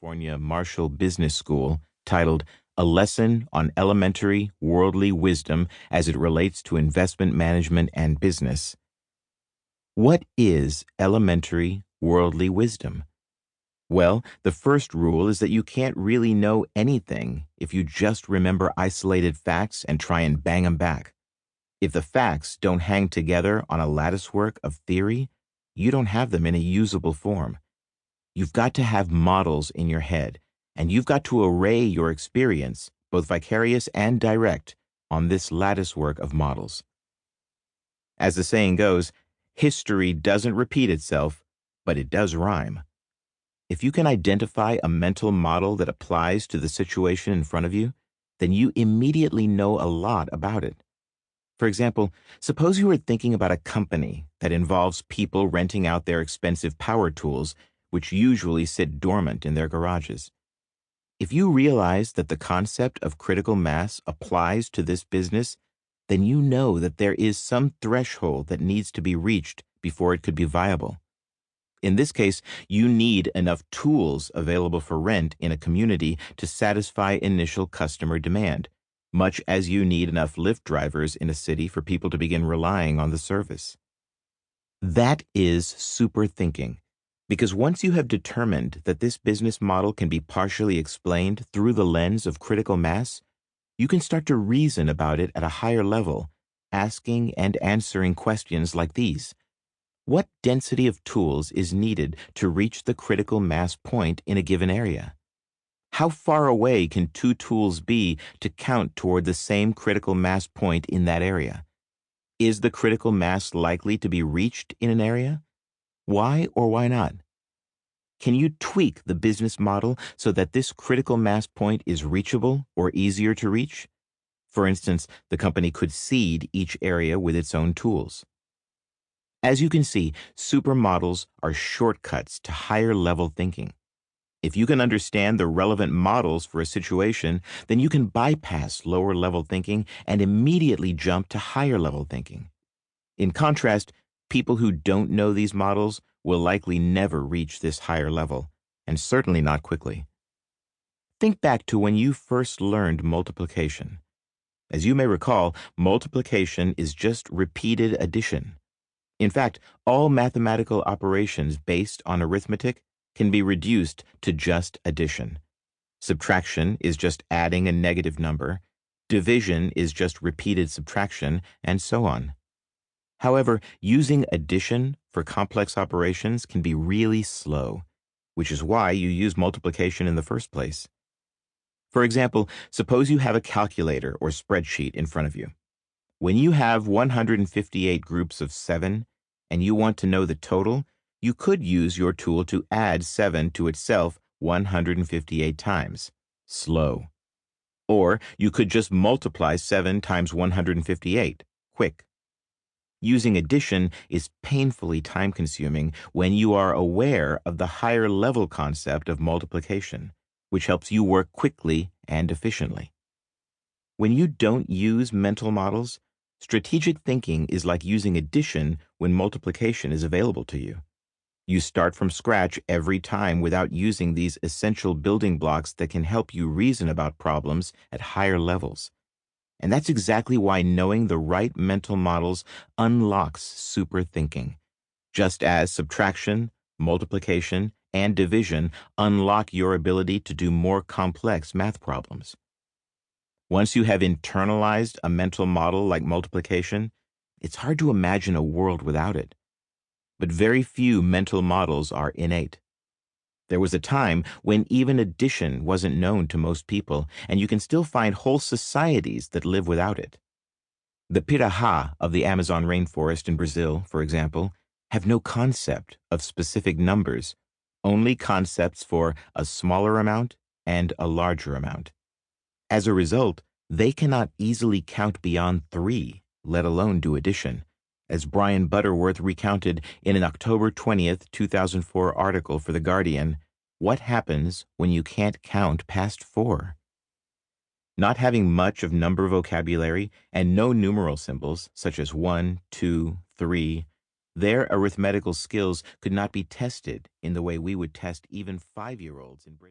California Marshall Business School titled A Lesson on Elementary Worldly Wisdom as it Relates to Investment Management and Business. What is elementary worldly wisdom? Well, the first rule is that you can't really know anything if you just remember isolated facts and try and bang them back. If the facts don't hang together on a latticework of theory, you don't have them in a usable form. You've got to have models in your head, and you've got to array your experience, both vicarious and direct, on this latticework of models. As the saying goes, history doesn't repeat itself, but it does rhyme. If you can identify a mental model that applies to the situation in front of you, then you immediately know a lot about it. For example, suppose you were thinking about a company that involves people renting out their expensive power tools, which usually sit dormant in their garages. If you realize that the concept of critical mass applies to this business, then you know that there is some threshold that needs to be reached before it could be viable. In this case, you need enough tools available for rent in a community to satisfy initial customer demand, much as you need enough Lyft drivers in a city for people to begin relying on the service. That is superthinking, because once you have determined that this business model can be partially explained through the lens of critical mass, you can start to reason about it at a higher level, asking and answering questions like these. What density of tools is needed to reach the critical mass point in a given area? How far away can two tools be to count toward the same critical mass point in that area? Is the critical mass likely to be reached in an area? Why or why not? Can you tweak the business model so that this critical mass point is reachable or easier to reach? For instance, the company could seed each area with its own tools. As you can see, supermodels are shortcuts to higher level thinking. If you can understand the relevant models for a situation, then you can bypass lower level thinking and immediately jump to higher level thinking. In contrast, people who don't know these models will likely never reach this higher level, and certainly not quickly. Think back to when you first learned multiplication. As you may recall, multiplication is just repeated addition. In fact, all mathematical operations based on arithmetic can be reduced to just addition. Subtraction is just adding a negative number. Division is just repeated subtraction, and so on. However, using addition for complex operations can be really slow, which is why you use multiplication in the first place. For example, suppose you have a calculator or spreadsheet in front of you. When you have 158 groups of 7 and you want to know the total, you could use your tool to add 7 to itself 158 times. Slow. Or you could just multiply 7 times 158. Quick. Using addition is painfully time-consuming when you are aware of the higher level concept of multiplication, which helps you work quickly and efficiently. When you don't use mental models, strategic thinking is like using addition when multiplication is available to you. You start from scratch every time without using these essential building blocks that can help you reason about problems at higher levels. And that's exactly why knowing the right mental models unlocks superthinking, just as subtraction, multiplication, and division unlock your ability to do more complex math problems. Once you have internalized a mental model like multiplication, it's hard to imagine a world without it. But very few mental models are innate. There was a time when even addition wasn't known to most people, and you can still find whole societies that live without it. The Pirahã of the Amazon rainforest in Brazil, for example, have no concept of specific numbers, only concepts for a smaller amount and a larger amount. As a result, they cannot easily count beyond 3, let alone do addition, as Brian Butterworth recounted in an October 20th, 2004 article for The Guardian, What Happens When You Can't Count Past 4? Not having much of number vocabulary and no numeral symbols, such as 1, 2, 3, their arithmetical skills could not be tested in the way we would test even 5-year-olds in Britain.